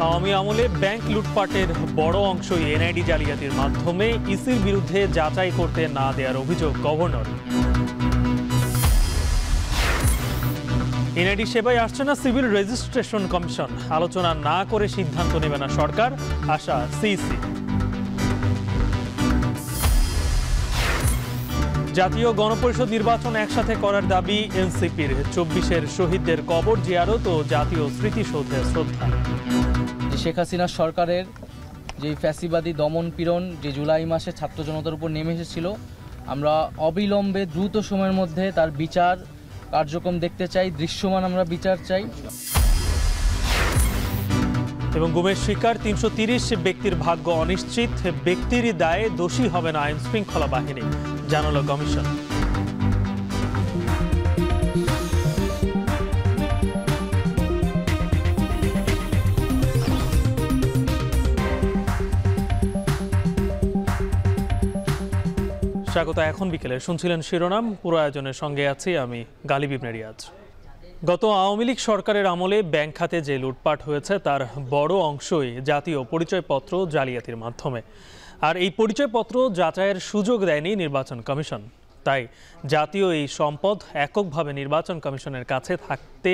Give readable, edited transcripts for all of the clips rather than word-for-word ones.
আওয়ামী আমলে ব্যাংক লুটপাটের বড় অংশই এনআইডি জালিয়াতির মাধ্যমে ইসির বিরুদ্ধে যাচাই করতে না দেওয়ার অভিযোগ গভর্নর। এনআইডি সেবায় আসছে না সিভিল রেজিস্ট্রেশন কমিশন, আলোচনা না করে সিদ্ধান্ত নেবে না সরকার, আশা সিইসি। জাতীয় গণপরিষদ নির্বাচন একসাথে করার দাবি এনসিপির। 24-এর শহীদদের কবর জিয়ারত ও জাতীয় স্মৃতিসৌধে শ্রদ্ধা। শেখ হাসিনা সরকারের যে ফ্যাসিবাদী দমন পীড়ন যে জুলাই মাসে ছাত্র জনতার উপর নেমে এসেছিল, আমরা অবিলম্বে দ্রুত সময়ের মধ্যে তার বিচার কার্যক্রম দেখতে চাই, দৃশ্যমান আমরা বিচার চাই। এবং গুমের শিকার 330 ব্যক্তির ভাগ্য অনিশ্চিত, ব্যক্তির দায়ে দোষী হবে না আইন শৃঙ্খলা বাহিনী, জানালো কমিশন। স্বাগত। এখন বিকেলে শুনছিলেন শিরোনাম, পুরো আয়োজনের সঙ্গে আছি আমি গালিব ইবনে রিয়াজ। গত আওয়ামী লীগ সরকারের আমলে ব্যাংক খাতে যে লুটপাট হয়েছে তার বড় অংশই জাতীয় পরিচয়পত্র জালিয়াতির মাধ্যমে। আর এই পরিচয়পত্র যাচাইয়ের সুযোগ দেয়নি নির্বাচন কমিশন। তাই জাতীয় এই সম্পদ এককভাবে নির্বাচন কমিশনের কাছে থাকতে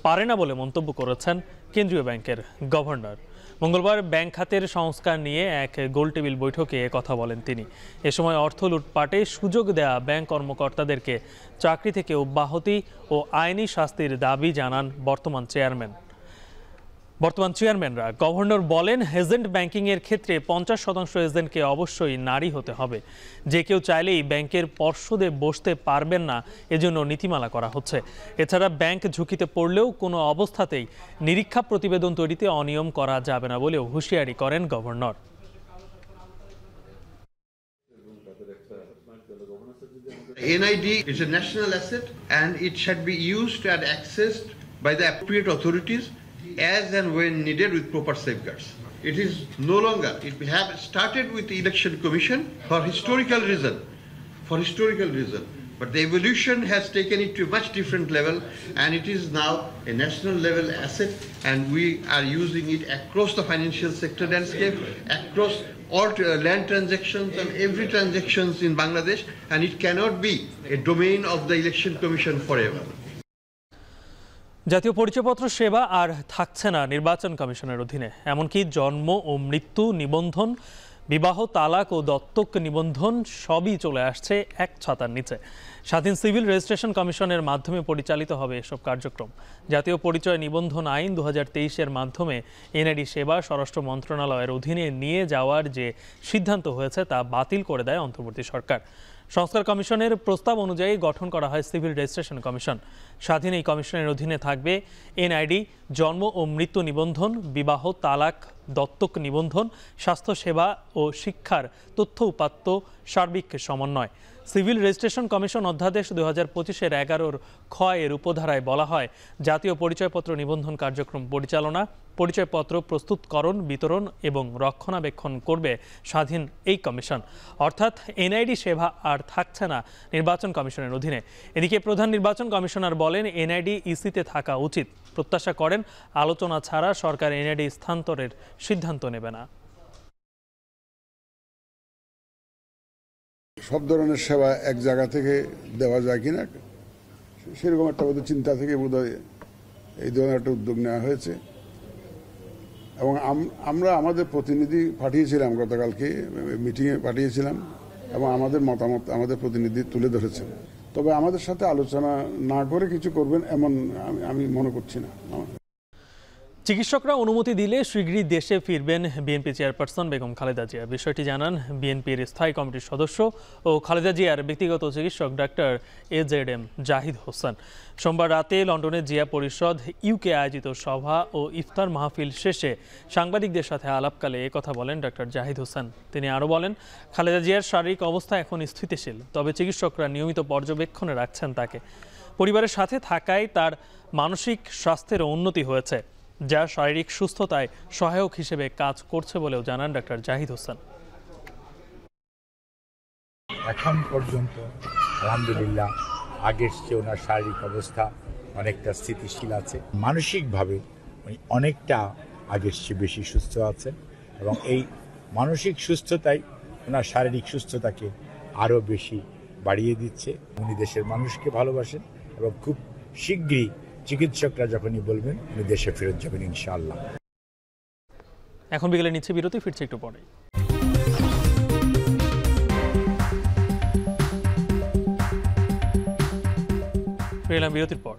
পারে না বলে মন্তব্য করেছেন কেন্দ্রীয় ব্যাংকের গভর্নর। মঙ্গলবার ব্যাংক খাতের সংস্কার নিয়ে এক গোলটেবিল বৈঠকে কথা বলেন তিনি। এ সময় অর্থ লুটপাটে সুযোগ দেয়া ব্যাংক কর্মকর্তাদেরকে চাকরি থেকে অব্যাহতি ও আইনি শাস্তির দাবি জানান বর্তমান চেয়ারম্যানরা। গভর্নর বলেন, এজেন্ট ব্যাংকিংয়ের ক্ষেত্রে 50% এজেন্টকে অবশ্যই নারী হতে হবে। যে কেউ চাইলেই ব্যাংকের পর্ষদে বসতে পারবেন না, এজন্য নীতিমালা করা হচ্ছে। এছাড়া ব্যাংক ঝুঁকিতে পড়লেও কোনো অবস্থাতেই নিরীক্ষা প্রতিবেদন তৈরিতে অনিয়ম করা যাবে না বলেও হুঁশিয়ারি করেন governor. NID is a national asset and it should be used and accessed by the appropriate authorities as and when needed with proper safeguards. It is no longer, it have started with the Election Commission for historical reason, but the evolution has taken it to a much different level and it is now a national level asset and we are using it across the financial sector landscape, across all land transactions and every transactions in Bangladesh, and it cannot be a domain of the Election Commission forever. জাতীয় পরিচয়পত্র সেবা আর থাকছে না নির্বাচন কমিশনের অধীনে। এমনকি জন্ম ও মৃত্যু নিবন্ধন, বিবাহ, তালাক ও দত্তক নিবন্ধন সবই চলে আসছে এক ছাতার নিচে। স্বাধীন সিভিল রেজিস্ট্রেশন কমিশনের মাধ্যমে পরিচালিত হবে এসব কার্যক্রম। জাতীয় পরিচয় নিবন্ধন আইন 2023-এর মাধ্যমে এনআইডি সেবা স্বরাষ্ট্র মন্ত্রণালয়ের অধীনে নিয়ে যাওয়ার যে সিদ্ধান্ত হয়েছে তা বাতিল করে দেয় অন্তর্বর্তী সরকার। সংস্কার কমিশনের প্রস্তাব অনুযায়ী গঠন করা হয় সিভিল রেজিস্ট্রেশন কমিশন। স্বাধীন এই কমিশনের অধীনে থাকবে এনআইডি, জন্ম ও মৃত্যু নিবন্ধন, বিবাহ, তালাক, দত্তক নিবন্ধন, স্বাস্থ্যসেবা ও শিক্ষার তথ্য উপাত্ত সার্বিক সমন্বয়। সিভিল রেজিস্ট্রেশন কমিশন অধ্যাদেশ 2025-এর 11 খ এর উপধারায় বলা হয়, জাতীয় পরিচয়পত্র নিবন্ধন কার্যক্রম পরিচালনা, পরিচয়পত্র প্রস্তুতকরণ, বিতরণ এবং রক্ষণাবেক্ষণ করবে স্বাধীন এই কমিশন। অর্থাৎ এনআইডি সেবা আর থাকছে না নির্বাচন কমিশনের অধীনে। এদিকে প্রধান নির্বাচন কমিশনার বলেন, এনআইডি ইসিতে থাকা উচিত। প্রত্যাশা করেন, আলোচনা ছাড়া সরকার এনআইডি স্থানান্তরের সিদ্ধান্ত নেবে না। সব ধরনের সেবা এক জায়গা থেকে দেওয়া যায় কিনা সেরকম একটা বোধহয় চিন্তা থেকে বোধহয় এই ধরনের একটা উদ্যোগ নেওয়া হয়েছে। এবং আমরা আমাদের প্রতিনিধি পাঠিয়েছিলাম, গতকালকে মিটিংয়ে পাঠিয়েছিলাম এবং আমাদের মতামত আমাদের প্রতিনিধি তুলে ধরেছেন। তবে আমাদের সাথে আলোচনা না করে কিছু করবেন এমন আমি মনে করছি না। চিকিৎসকরা অনুমতি দিলে শীঘ্রই দেশে ফিরবেন বিএনপি চেয়ারপারসন বেগম খালেদা জিয়া। বিষয়টি জানান বিএনপির স্থায়ী কমিটির সদস্য ও খালেদা জিয়ার ব্যক্তিগত চিকিৎসক ডাক্তার AZM জাহিদ হোসেন। সোমবার রাতে লন্ডনে জিয়া পরিষদ ইউকে আয়োজিত সভা ও ইফতার মাহফিল শেষে সাংবাদিকদের সাথে আলাপকালে একথা বলেন ডাক্তার জাহিদ হোসেন। তিনি আরও বলেন, খালেদা জিয়ার শারীরিক অবস্থা এখন স্থিতিশীল, তবে চিকিৎসকরা নিয়মিত পর্যবেক্ষণে রাখছেন তাকে। পরিবারের সাথে থাকায় তার মানসিক স্বাস্থ্যের উন্নতি হয়েছে, যা শারীরিক সুস্থতায় সহায়ক হিসেবে কাজ করছে বলেও জানান ডাক্তার জাহিদ হোসেন। এখন পর্যন্ত আলহামদুলিল্লাহ আগের চেয়ে ওনার শারীরিক অবস্থা অনেকটা স্থিতিশীল আছে। মানসিকভাবে উনি অনেকটা আগের চেয়ে বেশি সুস্থ আছেন এবং এই মানসিক সুস্থতাই ওনার শারীরিক সুস্থতাকে আরও বেশি বাড়িয়ে দিচ্ছে। উনি দেশের মানুষকে ভালোবাসেন এবং খুব শীঘ্রই চিকিৎসকরা যখনই বলবেন উনি দেশে ফেরত যাবেন ইনশাআল্লাহ। এখন বিকেলে নিচ্ছে বিরতি, ফিরছে একটু পরে। ফিরলাম বিরতির পর।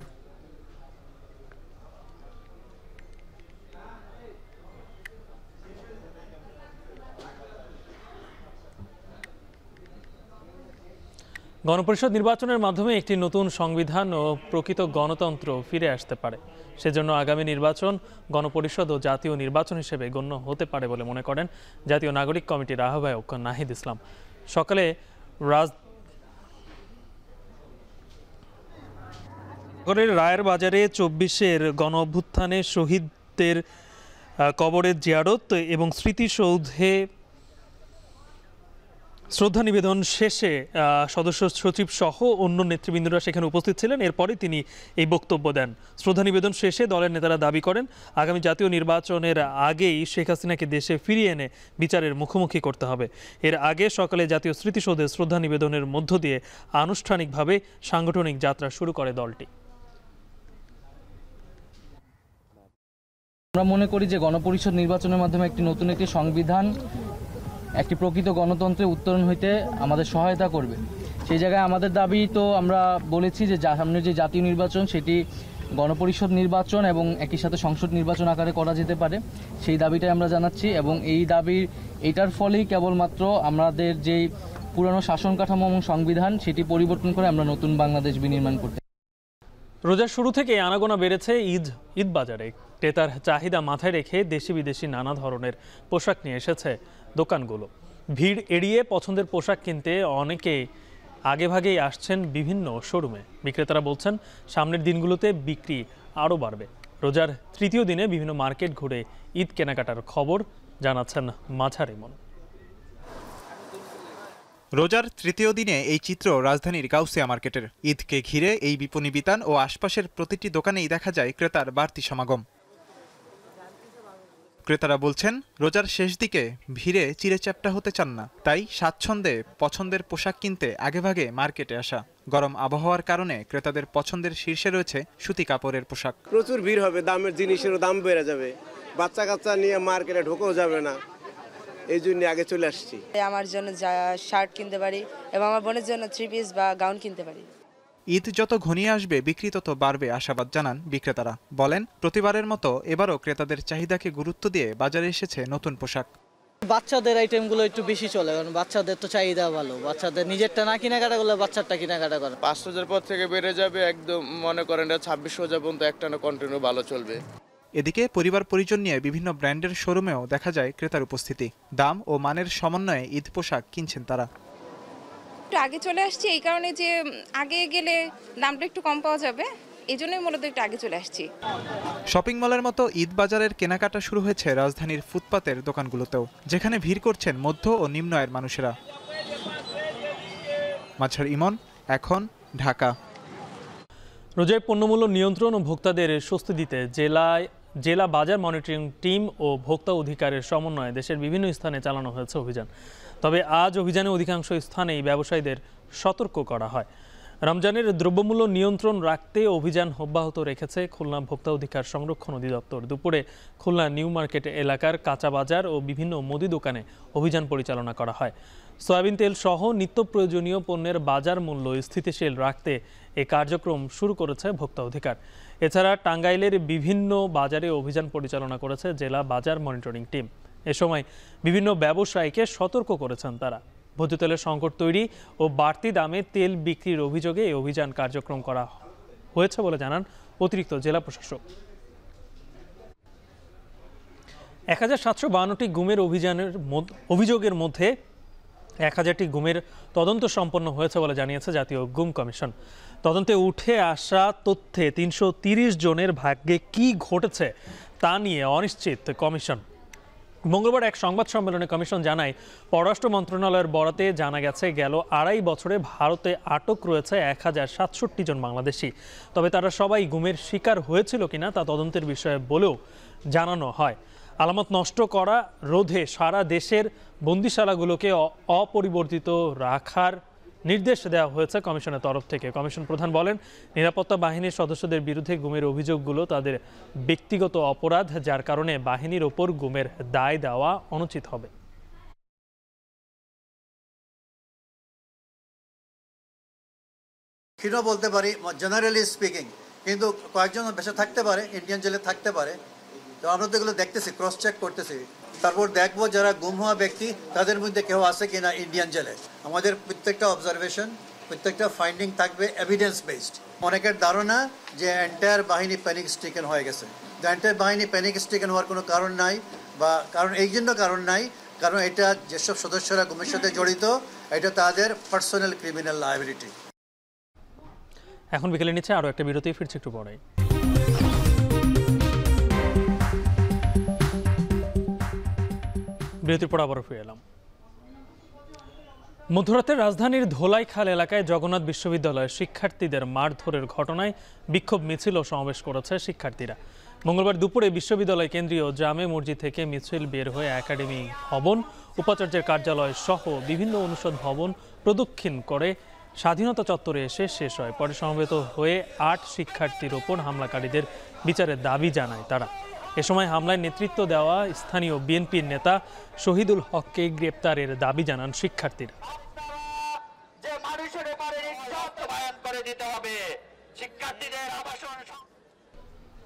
গণপরিষদ নির্বাচনের মাধ্যমে একটি নতুন সংবিধান ও প্রকৃত গণতন্ত্র ফিরে আসতে পারে। সেজন্য আগামী নির্বাচন গণপরিষদ ও জাতীয় নির্বাচন হিসেবে গণ্য হতে পারে বলে মনে করেন জাতীয় নাগরিক কমিটির আহ্বায়ক নাহিদ ইসলাম। সকালে রায়ের বাজারে ২৪-এর গণ অভ্যুত্থানে শহীদদের কবরের জিয়ারত এবং স্মৃতিসৌধে শ্রদ্ধা নিবেদন শেষে সদস্য সচিব সহ অন্য নেতৃবৃন্দরা সেখানে উপস্থিত ছিলেন। এরপরে তিনি এই বক্তব্য দেন। শ্রদ্ধা নিবেদন শেষে দলের নেতারা দাবি করেন আগামী জাতীয় নির্বাচনের আগেই শেখ হাসিনাকে দেশে ফিরিয়ে এনে বিচারের মুখোমুখি করতে হবে। এর আগে সকালে জাতীয় স্মৃতিসৌধে শ্রদ্ধা নিবেদনের মধ্য দিয়ে আনুষ্ঠানিকভাবে সাংগঠনিক যাত্রা শুরু করে দলটি। আমরা মনে করি যে গণপরিষদ নির্বাচনের মাধ্যমে একটি নতুন একটি সংবিধান একটি প্রকৃত গণতন্ত্রে উত্তরণ হইতে আমাদের সহায়তা করবে। সেই জায়গায় আমাদের দাবি তো আমরা বলেছি যে সামনে যে জাতীয় নির্বাচন সেটি গণপরিষদ নির্বাচন এবং একই সাথে সংসদ নির্বাচন আকারে করা যেতে পারে, সেই দাবিটাই আমরা জানাচ্ছি। এবং এই দাবির এটার ফলেই কেবলমাত্র আমাদের যেই পুরানো শাসন কাঠামো এবং সংবিধান সেটি পরিবর্তন করে আমরা নতুন বাংলাদেশ বিনির্মাণ করতে। রোজার শুরু থেকে আনাগোনা বেড়েছে ঈদ বাজারে। ক্রেতার চাহিদা মাথায় রেখে দেশি বিদেশি নানা ধরনের পোশাক নিয়ে এসেছে দোকানগুলো। ভিড় এড়িয়ে পছন্দের পোশাক কিনতে অনেকে আগেভাগেই আসছেন বিভিন্ন শোরুমে। বিক্রেতারা বলছেন সামনের দিনগুলোতে বিক্রি আরও বাড়বে। রোজার তৃতীয় দিনে বিভিন্ন মার্কেট ঘুরে ঈদ কেনাকাটার খবর জানাচ্ছেন মাঝার ইমন। রোজার তৃতীয় দিনে এই চিত্র রাজধানীর গাউসিয়া মার্কেটের। ঈদকে ঘিরে এই বিপণী বিতান ও আশপাশের প্রতিটি দোকানেই দেখা যায় ক্রেতার বাড়তি সমাগম। ক্রেতারা বলছেন রোজার শেষ দিকে ভিড়ে চিড়েচ্যাপ্টা হতে চান না, তাই স্বাচ্ছন্দ্যে পছন্দের পোশাক কিনতে আগেভাগে মার্কেটে আসা। গরম আবহাওয়ার কারণে ক্রেতাদের পছন্দের শীর্ষে রয়েছে সুতি কাপড়ের পোশাক। প্রচুর ভিড় হবে, দামের জিনিসেরও দাম বেড়ে যাবে, বাচ্চা কাচ্চা নিয়ে মার্কেটে ঢোকাও যাবে না, এই জন্য আগে চলে আসছি। আমার জন্য শার্ট কিনতে পারি এবং আমার বোনের জন্য 3 পিস বা গাউন কিনতে পারি। ঈদ যত ঘনিয়ে আসবে বিক্রি তত বাড়বে আশাবাদ জানান বিক্রেতারা। বলেন প্রতিবারের মতো এবারও ক্রেতাদের চাহিদাকে গুরুত্ব দিয়ে বাজারে এসেছে নতুন পোশাক। বাচ্চাদের আইটেমগুলো একটু বেশি চলে, কারণ বাচ্চাদের তো চাহিদা ভালো। বাচ্চাদের নিজেরটা না কেনাকাটা করলে বাচ্চারটা কেনাকাটা করে। 500 পর থেকে বেড়ে যাবে, একদম মনে করেন 2600 পর্যন্ত একটানা কন্টিনিউ ভালো চলবে। এদিকে পরিবার পরিজন নিয়ে বিভিন্ন ব্র্যান্ডের শোরুমেও দেখা যায় ক্রেতার উপস্থিতি। দাম ও মানের সমন্বয়ে ঈদ পোশাক কিনছেন তারা। একটু আগে চলে আসছি এই কারণে যে আগে গেলে দামটা একটু কম পাওয়া যাবে, এই জন্যই মূলত একটু আগে চলে আসছি। শপিং মলের মতো ঈদ বাজারের কেনাকাটা শুরু হয়েছে রাজধানীর ফুটপাতের দোকানগুলোতেও, যেখানে ভিড় করছেন মধ্য ও নিম্ন আয়ের মানুষেরা। মাঝার ইমন, এখন, ঢাকা। রোজায় পণ্যমূল্য নিয়ন্ত্রণ ও ভোক্তাদের স্বস্তি দিতে জেলা বাজার মনিটরিং টিম ও ভোক্তা অধিকারের সমন্বয়ে দেশের বিভিন্ন স্থানে চালানো হয়েছে অভিযান। তবে আজ অভিযানে অধিকাংশ স্থানেই ব্যবসায়ীদের সতর্ক করা হয়। রমজানের দ্রব্যমূল্য নিয়ন্ত্রণ রাখতে অভিযান অব্যাহত রেখেছে খুলনা ভোক্তা অধিকার সংরক্ষণ অধিদপ্তর। দুপুরে খুলনা নিউ মার্কেট এলাকার কাঁচা বাজার ও বিভিন্ন মুদি দোকানে অভিযান পরিচালনা করা হয়। সয়াবিন তেল সহ নিত্য প্রয়োজনীয় পণ্যের বাজার মূল্য স্থিতিশীল রাখতে এই কার্যক্রম শুরু করেছে ভোক্তা অধিকার। এছাড়া টাঙ্গাইলের বিভিন্ন বাজারে অভিযান পরিচালনা করেছে জেলা বাজার মনিটরিং টিম। এ সময় বিভিন্ন ব্যবসায়ীকে সতর্ক করেছেন তারা। ভোজ্য তেলের সংকট তৈরি ও বাড়তি দামে তেল বিক্রির অভিযোগে এই অভিযান কার্যক্রম করা হয়েছে বলে জানান অতিরিক্ত জেলা প্রশাসক। 1752টি গুমের অভিযোগের মধ্যে 1000টি গুমের তদন্ত সম্পন্ন হয়েছে বলে জানিয়েছে জাতীয় গুম কমিশন। তদন্তে উঠে আসা তথ্যে 330 জনের ভাগ্যে কি ঘটেছে তা নিয়ে অনিশ্চিত কমিশন। মঙ্গলবার এক সংবাদ সম্মেলনে কমিশন জানায়, পররাষ্ট্র মন্ত্রণালয়ের বরাতে জানা গেছে গেল 2.5 বছরে ভারতে আটক রয়েছে 1067 জন বাংলাদেশি। তবে তারা সবাই গুমের শিকার হয়েছিল কিনা তা তদন্তের বিষয়ে বলেও জানানো হয়। আলামত নষ্ট করা রোধে সারা দেশের বন্দিশালাগুলোকে অপরিবর্তিত রাখার নির্দেশ দেওয়া হয়েছে কমিশনের তরফ থেকে। কমিশন প্রধান বলেন, নিরাপত্তা বাহিনীর সদস্যদের বিরুদ্ধে গুমের অভিযোগগুলো তাদের ব্যক্তিগত অপরাধ, যার কারণে বাহিনীর ওপর গুমের দায় দেওয়া অনুচিত হবে। কিনো বলতে পারি জেনারেলি স্পিকিং, কিন্তু কয়েকজন বেঁচে থাকতে পারে, ইন্ডিয়ান জেলে থাকতে পারে। তো আমরা তো এগুলো দেখতেছি, ক্রস চেক করতেছি, তারপর দেখবো যারা গুম হওয়া ব্যক্তি তাদের মধ্যে কেউ আছে কিনা ইন্ডিয়ান জেলে। আমাদের প্রত্যেকটা অবজারভেশন, প্রত্যেকটা ফাইন্ডিং থাকবে এভিডেন্স বেসড। অনেকের ধারণা যে এন্টায়ার বাহিনী প্যানিক স্ট্রিকেন হয়ে গেছে। এন্টায়ার বাহিনী প্যানিক স্ট্রিকেন হওয়ার কোনো কারণ নাই, বা এই জন্য কারণ নাই কারণ এটা যেসব সদস্যরা গুমের সাথে জড়িত, এটা তাদের পার্সোনাল ক্রিমিনাল লায়াবিলিটি। এখন বিকেলে নিচ্ছে আরও একটা বিরতি, ফিরছে একটু পরে। বিরতির পর আবারও ফিরে এলাম। মধ্যরাতের রাজধানীর ধোলাইখাল এলাকায় জগন্নাথ বিশ্ববিদ্যালয়ের শিক্ষার্থীদের মারধরের ঘটনায় বিক্ষোভ মিছিল ও সমাবেশ করেছে শিক্ষার্থীরা। মঙ্গলবার দুপুরে বিশ্ববিদ্যালয় কেন্দ্রীয় জামে মসজিদ থেকে মিছিল বের হয়ে একাডেমি ভবন, উপাচার্যের কার্যালয় সহ বিভিন্ন অনুষদ ভবন প্রদক্ষিণ করে স্বাধীনতা চত্বরে এসে শেষ হয়। পরে সমবেত হয়ে 8 শিক্ষার্থীর ওপর হামলাকারীদের বিচারের দাবি জানায় তারা। এ সময় হামলায় নেতৃত্ব দেওয়া স্থানীয় বিএনপির নেতা শহীদুল হককে গ্রেপ্তারের দাবি জানান শিক্ষার্থীরা।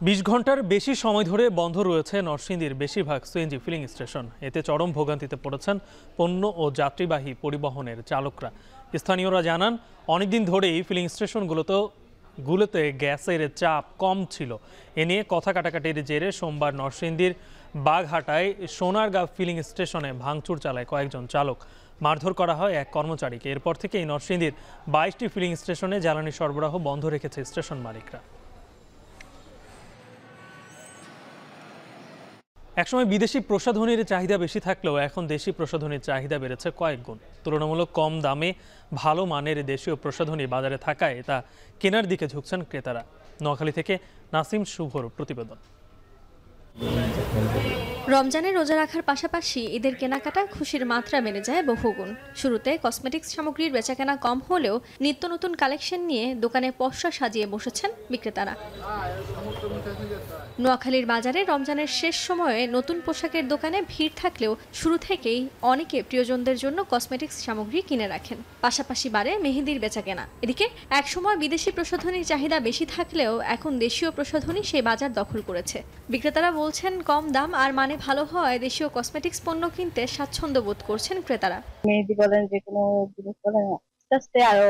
20 ঘন্টার বেশি সময় ধরে বন্ধ রয়েছে নরসিংদীর বেশিরভাগ সিএনজি ফিলিং স্টেশন। এতে চরম ভোগান্তিতে পড়েছেন পণ্য ও যাত্রীবাহী পরিবহনের চালকরা। স্থানীয়রা জানান, অনেকদিন ধরেই ফিলিং স্টেশনগুলোতে গ্যাসের চাপ কম ছিল। এ নিয়ে কথা কাটাকাটির জেরে সোমবার নরসিংদীর বাঘহাটায় সোনারগাঁ ফিলিং স্টেশনে ভাঙচুর চালায় কয়েকজন চালক। মারধর করা হয় এক কর্মচারীকে। এরপর থেকেই নরসিংদীর 22টি ফিলিং স্টেশনে জ্বালানি সরবরাহ বন্ধ রেখেছে স্টেশন মালিকরা। একসময় বিদেশি প্রসাধনীর চাহিদা বেশি থাকলেও এখন দেশি প্রসাধনীর চাহিদা বেড়েছে কয়েক গুণ। তুলনামূলক কম দামে ভালো মানের দেশীয় প্রসাধনী বাজারে থাকায় তা কেনার দিকে ঝুঁকছেন ক্রেতারা। নোয়াখালী থেকে নাসিম শুভর প্রতিবেদন। রমজানে রোজা রাখার পাশাপাশি ঈদের কেনাকাটা খুশির মাত্রা বেড়ে যায় বহুগুণ। শুরুতে কসমেটিক্স সামগ্রীর বেচাকেনা কম হলেও নিত্য নতুন কালেকশন নিয়ে দোকানে পসরা সাজিয়ে বসেছেন বিক্রেতারা। নোয়াখালীর বাজারে রমজানের শেষ সময়ে নতুন পোশাকের দোকানে ভিড় থাকলেও শুরু থেকেই অনেকে প্রিয়জনদের জন্য কসমেটিক্স সামগ্রী কিনে রাখেন। পাশাপাশি বাড়ে মেহেদির বেচাকেনা। এদিকে একসময় বিদেশি প্রসাধনীর চাহিদা বেশি থাকলেও এখন দেশীয় প্রসাধনী সেই বাজার দখল করেছে। বিক্রেতারা বলছেন, কম দাম আর মানে ভালো হয় দেশীয় কসমেটিক্স পণ্য কিনতে স্বাচ্ছন্দ্য বোধ করছেন ক্রেতারা। মেহেদি বলেন, যে কোনো জিনিস বলেন, আস্তে আস্তে আরো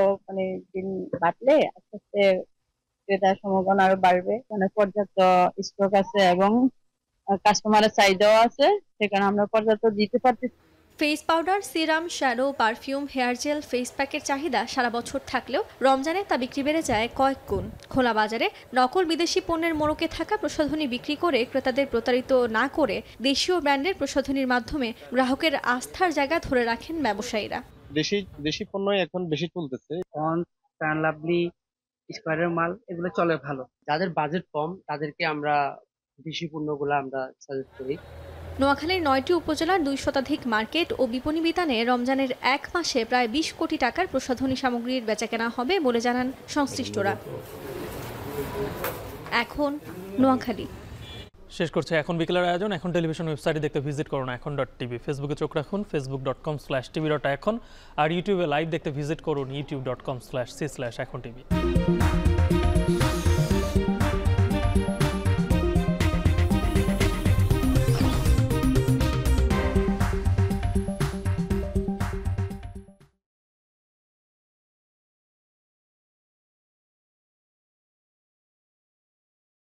দিন বাড়লে আস্তে আস্তে ক্রেতার সমাগম আরো বাড়বে। পর্যাপ্ত স্টক আছে এবং কাস্টমারের চাহিদাও আছে, সেখানে আমরা পর্যাপ্ত দিতে পারতেছি। Face powder, serum, shadow, perfume, hair gel, face প্যাকের চাহিদা সারা বছর থাকলেও রমজানে তা বিক্রি বেড়ে যায় কয়েক গুণ। খোলা বাজারে নকল বিদেশি পণ্যের মোড়কে থাকা প্রসাধনী বিক্রি করে ক্রেতাদের প্রতারিত না করে দেশীয় ব্র্যান্ডের প্রসাধনীর মাধ্যমে গ্রাহকের আস্থার জায়গা ধরে রাখেন ব্যবসায়ীরা। দেশি পণ্যই এখন বেশি চলতেছে। লাভলি, স্কয়ারের মাল, এগুলো চলে ভালো। যাদের বাজেট কম তাদেরকে আমরা দেশি পণ্যগুলো আমরা সাজেস্ট করি। নোয়াখালীর 9টি উপজেলার 2 শতাধিক মার্কেট ও বিপণী বিতানে রমজানের এক মাসে প্রায় 20 কোটি টাকার প্রসাধনী সামগ্রীর বেচাকেনা হবে বলে জানান সংশ্লিষ্টরা। এখন নোয়াখালী শেষ করছে এখন বিকেলের আয়োজন। এখন টেলিভিশন ওয়েবসাইটে দেখতে ভিজিট করুন এখন.টিভি, ফেসবুকে চোখ রাখুন facebook.com/tv.এখন, আর ইউটিউবে লাইভ দেখতে ভিজিট করুন youtube.com/c/এখন.tv।